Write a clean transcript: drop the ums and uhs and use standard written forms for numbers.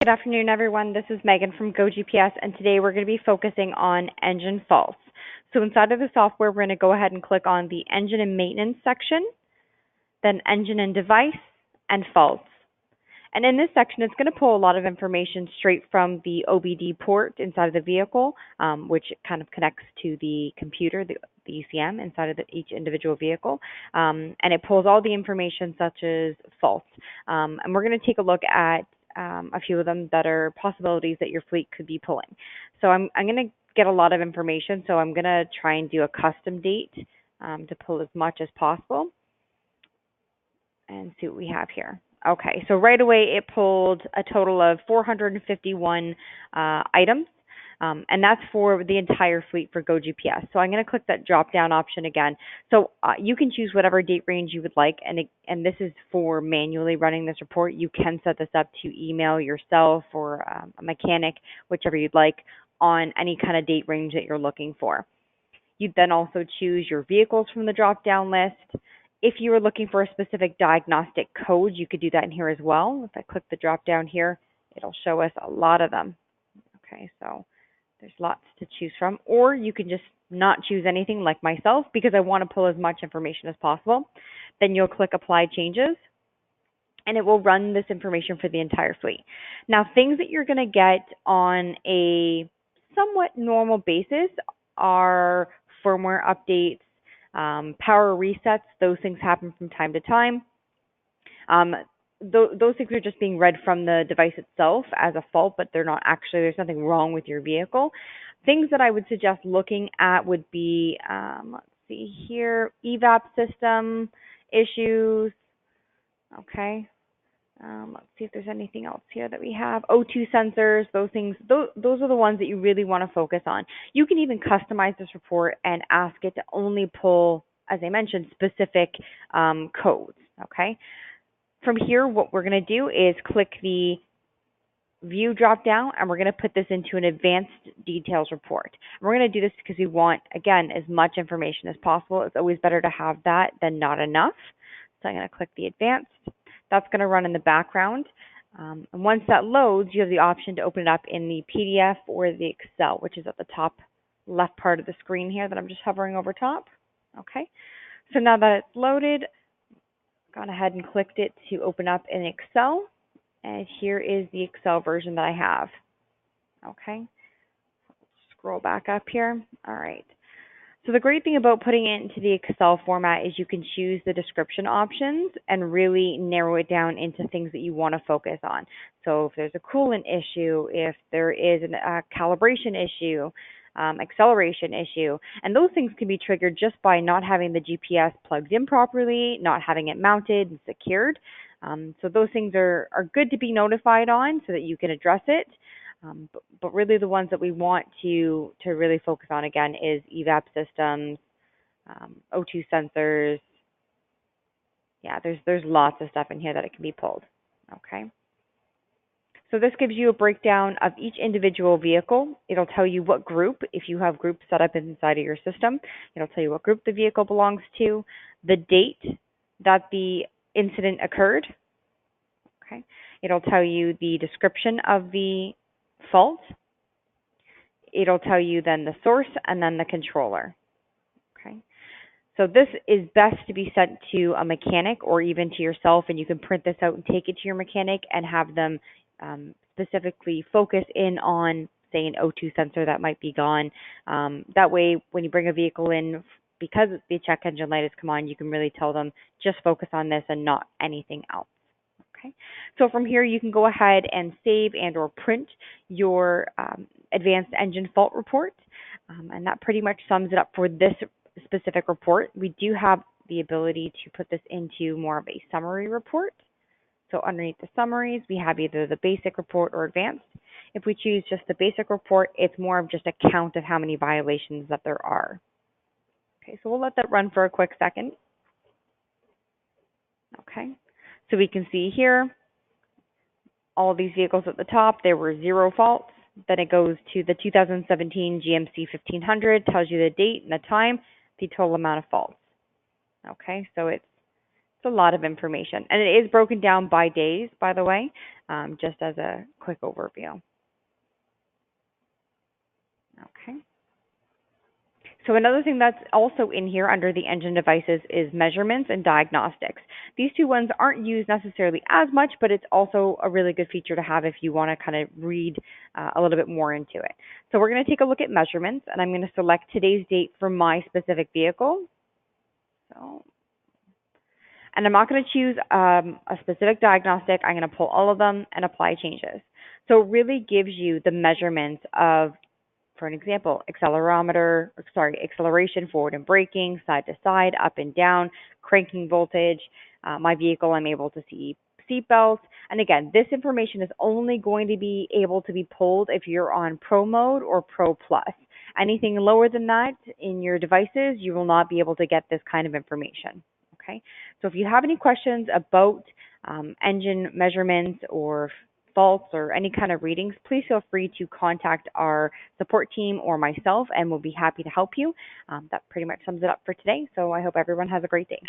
Good afternoon, everyone. This is Megan from GoGPS, and today we're going to be focusing on engine faults. So inside of the software, we're going to go ahead and click on the engine and maintenance section, then engine and device, and faults. And in this section, it's going to pull a lot of information straight from the OBD port inside of the vehicle, which kind of connects to the computer, the ECM inside of each individual vehicle. And it pulls all the information such as faults. And we're going to take a look at a few of them that are possibilities that your fleet could be pulling. So I'm going to get a lot of information, so I'm going to try and do a custom date to pull as much as possible and see what we have here. Okay, so right away it pulled a total of 451 items, and that's for the entire fleet for GoGPS. So I'm going to click that drop-down option again. So you can choose whatever date range you would like, and this is for manually running this report. You can set this up to email yourself or a mechanic, whichever you'd like, on any kind of date range that you're looking for. You'd then also choose your vehicles from the drop-down list. If you were looking for a specific diagnostic code, you could do that in here as well. If I click the drop down here, it'll show us a lot of them. Okay, so there's lots to choose from. Or you can just not choose anything like myself because I want to pull as much information as possible. Then you'll click Apply Changes, and it will run this information for the entire fleet. Now, things that you're going to get on a somewhat normal basis are firmware updates, power resets. Those things happen from time to time. Those things are just being read from the device itself as a fault, but they're not actually, there's nothing wrong with your vehicle. Things that I would suggest looking at would be, let's see here, evap system issues. Okay. Let's see if there's anything else here that we have. O2 sensors, those things, those are the ones that you really want to focus on. You can even customize this report and ask it to only pull, as I mentioned, specific codes, okay? From here, what we're going to do is click the View drop-down, and we're going to put this into an advanced details report. And we're going to do this because we want, again, as much information as possible. It's always better to have that than not enough. So I'm going to click the advanced. That's going to run in the background. And once that loads, you have the option to open it up in the PDF or the Excel, which is at the top left part of the screen here that I'm just hovering over top. Okay. So now that it's loaded, gone ahead and clicked it to open up in Excel. And here is the Excel version that I have. Okay. Scroll back up here. All right. So the great thing about putting it into the Excel format is you can choose the description options and really narrow it down into things that you want to focus on. So if there's a coolant issue, if there is a calibration issue, acceleration issue, and those things can be triggered just by not having the GPS plugged in properly, not having it mounted and secured. So those things are good to be notified on so that you can address it. But really the ones that we want to really focus on, again, is evap systems, O2 sensors. Yeah, there's lots of stuff in here that it can be pulled. Okay. So this gives you a breakdown of each individual vehicle. It'll tell you what group, if you have groups set up inside of your system. It'll tell you what group the vehicle belongs to, the date that the incident occurred. Okay. It'll tell you the description of the fault. It'll tell you then the source and then the controller. Okay. So this is best to be sent to a mechanic or even to yourself, and you can print this out and take it to your mechanic and have them specifically focus in on, say, an O2 sensor that might be gone. That way, when you bring a vehicle in, because the check engine light has come on, you can really tell them just focus on this and not anything else. Okay. So from here, you can go ahead and save and or print your advanced engine fault report, and that pretty much sums it up for this specific report. We do have the ability to put this into more of a summary report. So underneath the summaries, we have either the basic report or advanced. If we choose just the basic report, it's more of just a count of how many violations that there are. Okay, so we'll let that run for a quick second. Okay. So we can see here, all these vehicles at the top, there were 0 faults. Then it goes to the 2017 GMC 1500, tells you the date and the time, the total amount of faults. Okay, so it's a lot of information. And it is broken down by days, by the way. just as a quick overview. Okay. So another thing that's also in here under the engine devices is measurements and diagnostics. These two ones aren't used necessarily as much, but it's also a really good feature to have if you want to kind of read a little bit more into it. So we're going to take a look at measurements, and I'm going to select today's date for my specific vehicle. So, and I'm not going to choose a specific diagnostic. I'm going to pull all of them and apply changes. So it really gives you the measurements of, for an example, acceleration, forward and braking, side to side, up and down, cranking voltage. My vehicle, I'm able to see seat belts. And again, this information is only going to be able to be pulled if you're on Pro mode or Pro Plus. Anything lower than that in your devices, you will not be able to get this kind of information. Okay, so if you have any questions about engine measurements or faults or any kind of readings, please feel free to contact our support team or myself, and we'll be happy to help you. That pretty much sums it up for today. So I hope everyone has a great day.